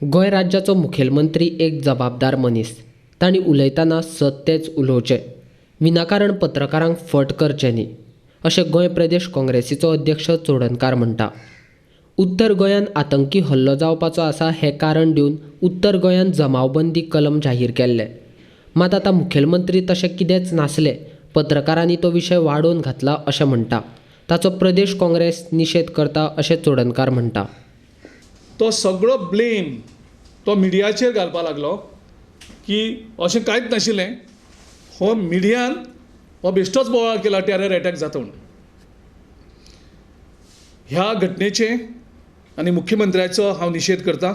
गोंय राज्याचो मुखेलमंत्री एक जबाबदार मनीस. तांणी उलयतना सत तेच उलोवचें, विनाकारण पत्रकारांक फट करचें न्ही, अशें गोंय प्रदेश काँग्रेसीचो अध्यक्ष चोडणकार म्हणटा. उत्तर गोंयांत आतंकी हल्लो जावपाचो आसा हें कारण दिवन उत्तर गोंयांत जमावबंदी कलम जाहीर केल्ले. मात आतां मुखेलमंत्री तशें कितेंच नासले, पत्रकारांनी तो विशय वाडोवन घातला अशें म्हणटा. ताचो प्रदेश काँग्रेस निशेध करता अशें चोडणकार म्हणटा. तो सगळो ब्लेम तो मिडियाचेर घालपाक लागलो की अशें कांयच नाशिल्लें, हो मिडियान हो बेश्टोच बोवाळ केला टेरर अटॅक जाता म्हणून. ह्या घटनेचे आनी मुख्यमंत्र्याचो हांव निशेध करतां,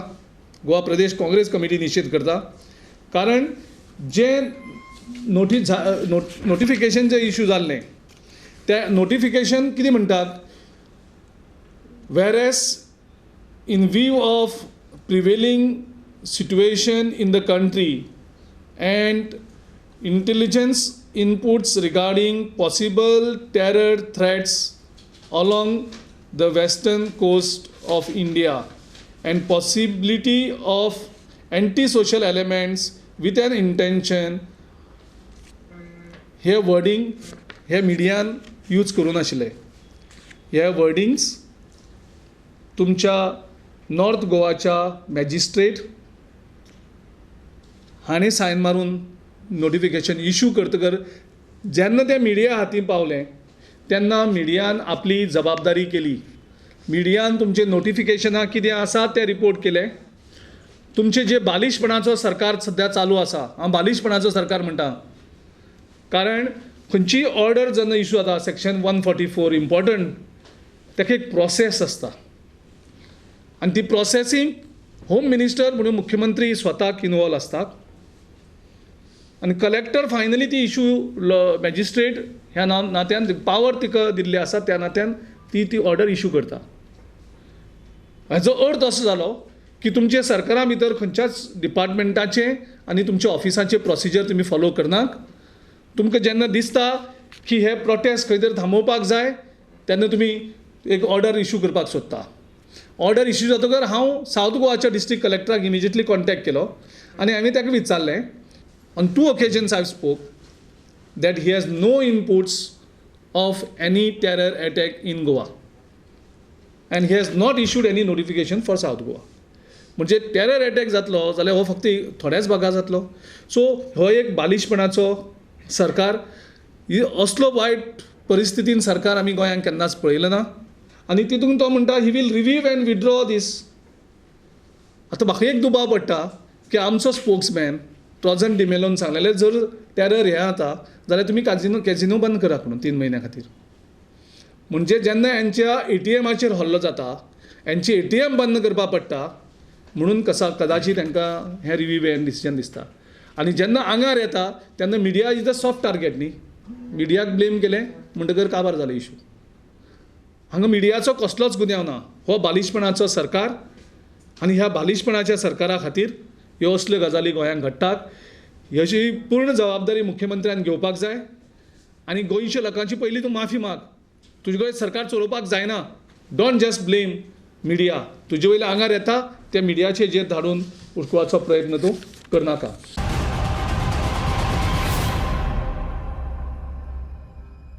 गोवा प्रदेश काँग्रेस कमिटी निशेध करता. कारण जे नोटिफिकेशन जे इश्यू जाल्लें तें नोटिफिकेशन कितें म्हणटात, whereas in view of prevailing situation in the country and intelligence inputs regarding possible terror threats along the western coast of India and possibility of anti-social elements with an intention, हे wording हे मिडियान use करूं नाशिल्ले. हे wordings तुमच्या north गोवाच्या magistrate हांणी सायन मारून notification issue करतकर जेन्ना तें मिडिया हाती पावलें तेन्ना मिडियान आपली जबाबदारी केली. मिडियान तुमचे नोटिफिकेशनां कितें आसा तें रिपोर्ट केलें. तुमचे जे बालिशपणाचो सरकार सद्या चालू आसा, हांव बालिशपणाचो सरकार म्हणटा, कारण खंयचीय ऑर्डर जेन्ना इश्यू जाता सेक्शन 144 इम्पॉर्टंट, ताका एक प्रोसेस आसता आनी ती प्रोसेसींग होम मिनिस्टर म्हणून मुख्यमंत्री स्वताक इनवॉल्व आसतात आनी कलेक्टर फायनली ती इश्यू मॅजिस्ट्रेट ह्या नात्यान पावर तिका दिल्ली आसा त्या नात्यान ती ऑर्डर इश्यू करता. हाचो अर्थ असो जालो की तुमचे सरकारा भितर खंयच्याच डिपार्टमेंटाचे आनी तुमच्या ऑफिसाचे प्रोसिजर तुमी फॉलो करनात. तुमकां जेन्ना दिसता की हे प्रोटेस्ट खंय तरी थांबोवपाक जाय तेन्ना तुमी एक ऑर्डर इश्यू करपाक सोदता. ऑर्डर इश्यू जातकर हांव सावथ गोवाच्या डिस्ट्रिक्ट कलेक्टराक इमिजिएटली कॉन्टॅक्ट केलो आनी हांवें ताका विचारलें. ऑन 2 occasions हांव spoke that he has no inputs of any terror attack in Goa and he has not issued any notification for south Goa. म्हणजे टेरर अटॅक जातलो जाल्यार हो फक्त थोड्याच भागात जातलो. सो हो एक बालिशपणाचो सरकार, असलो वायट परिस्थितीन सरकार आमी गोंयांत केन्नाच पळयलो ना. आनी तितून तो म्हणटा he will review and withdraw this. आतां म्हाका एक दुबाव पडटा की आमचो स्पोक्समॅन ट्रॉझन डिमेलोन सांगलेलें जर टेरर हें जाता जाल्यार तुमी कॅझिनो बंद करात म्हणून 3 म्हयन्या खातीर. म्हणजे जेन्ना यांच्या ATMाचेर हल्लो जाता, यांची ATM बंद करपाक पडटा म्हणून कदाचित तांकां हें रिव्हीव हें डिसिजन दिसता. आनी जेन्ना आंगार येता तेन्ना media is the soft target न्ही. मिडियाक ब्लेम केलें म्हणटकर काबार जालो इश्यू. हांगा मिडियाचो कसलोच गुन्यांव ना. हो बालिशपणाचो सरकार आनी ह्या बालिशपणाच्या सरकारा खातीर ह्यो असल्यो गजाली गोंयांत घडटात. हेची पूर्ण जबाबदारी मुख्यमंत्र्यान घेवपाक जाय आनी गोंयच्या लोकांची पयलीं तूं माफी माग. तुजे कडेन सरकार चलोवपाक जायना. Don't just blame media. तुजे वयले आंगार येता त्या मिडियाचेर जेर धाडून उडकोवपाचो प्रयत्न तूं करनाका.